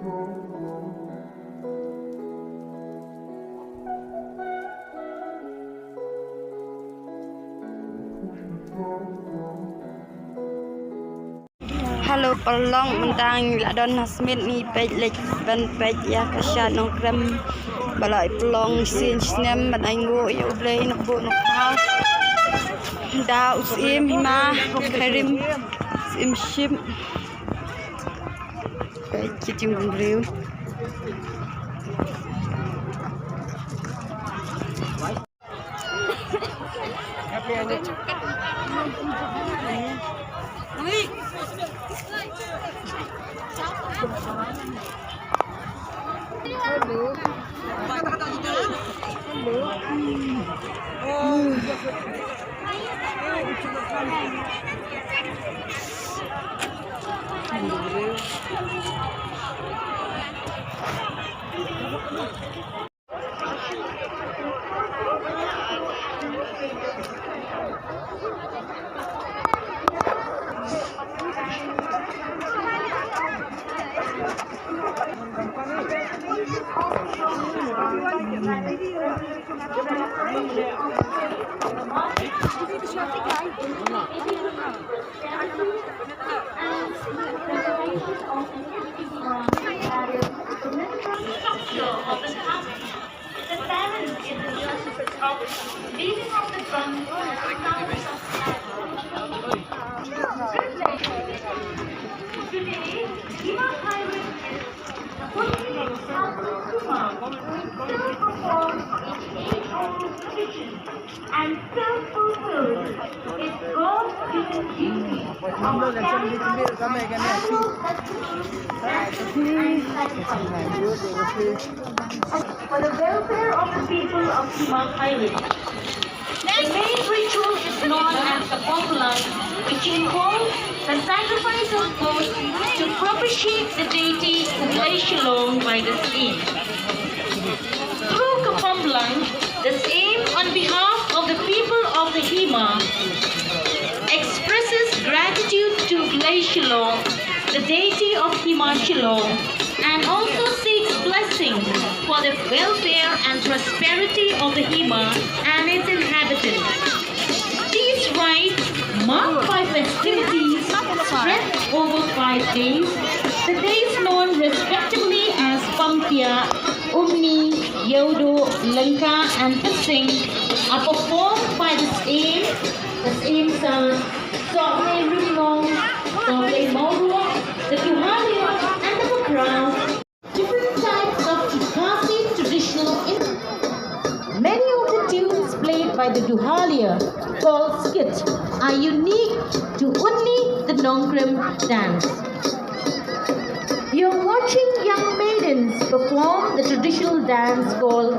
Halo pelong mentang ladon hasmit ni page lek ban page ya ka Shad Nongkrem balai pelong sin snem ban aingo yo blei nok bo nok house da usim hima karim sim ship page kiting riu and still fulfills its God-given duty for the welfare of the people of Himachal Highlands. The main ritual is known as the Kapampulan, which involves the sacrifice of goats to propitiate the deity Kublai Shillong by the same. Through Kapampulan, the same on behalf of the people of the Hima expresses gratitude to Kublai Shillong, the deity of Hima Shillong, and also seeks blessing for the welfare and prosperity of the Hima and its inhabitants. These rites, marked by festivities spread over 5 days, the days known respectively as Pampya, Umni, Yodo, Lanka, and Pasing, are performed by the same son, Sohle Rimlong, Sohle Maurua, the Duhalia, and the Bakrao. Different types of Chikasi traditional instruments. Many of the tunes played by the Duhalia, called skit, are unique to only the Nongkrem dance. You're watching young maidens perform the traditional dance called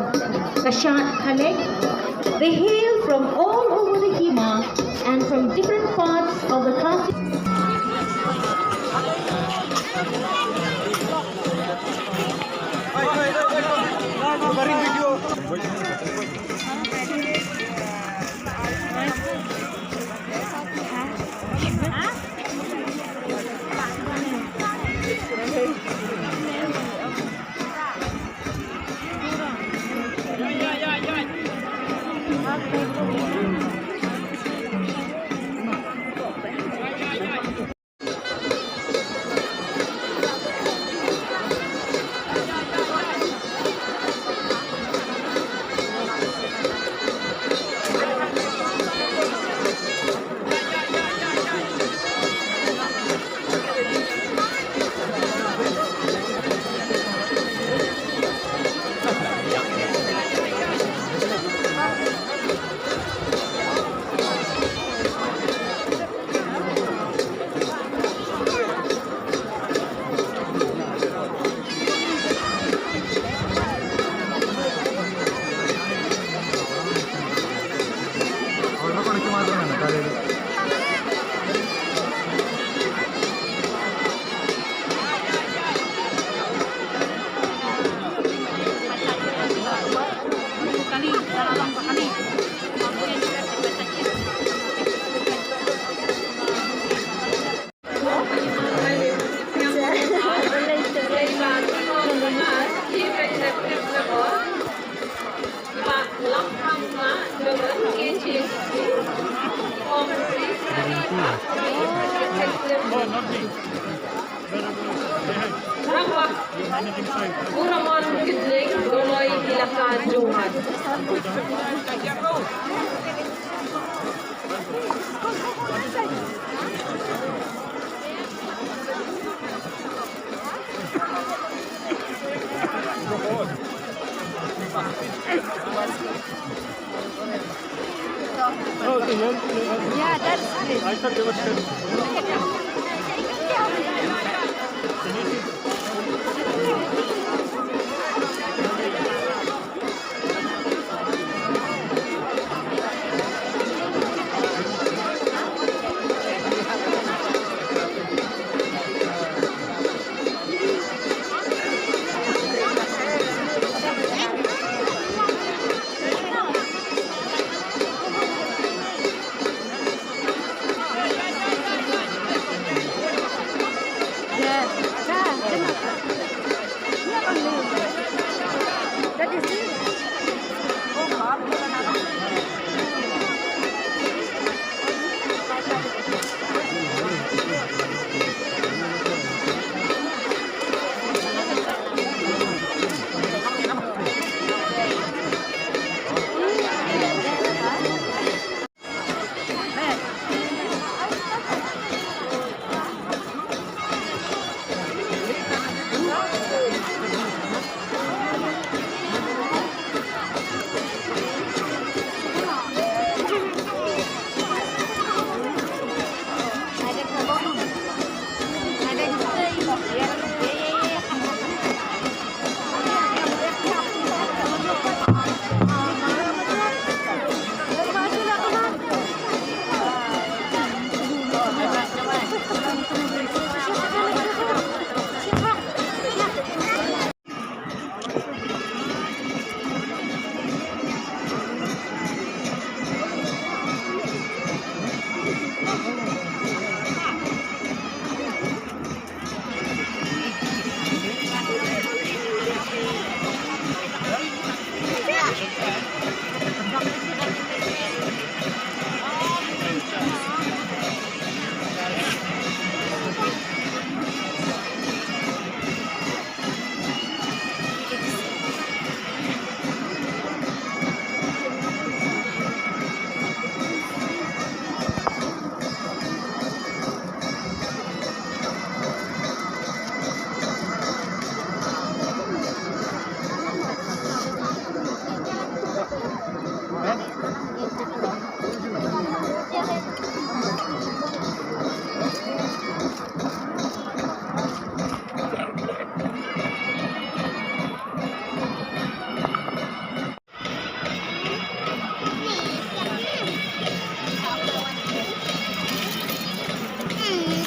Kashat Khanek. They hail from all over the Hima and from different parts of the country. Rapat. Una man kidlik donoy ilakan Johan. Yeah, that's it. I thought they were still.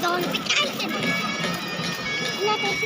Don't be kind. Let us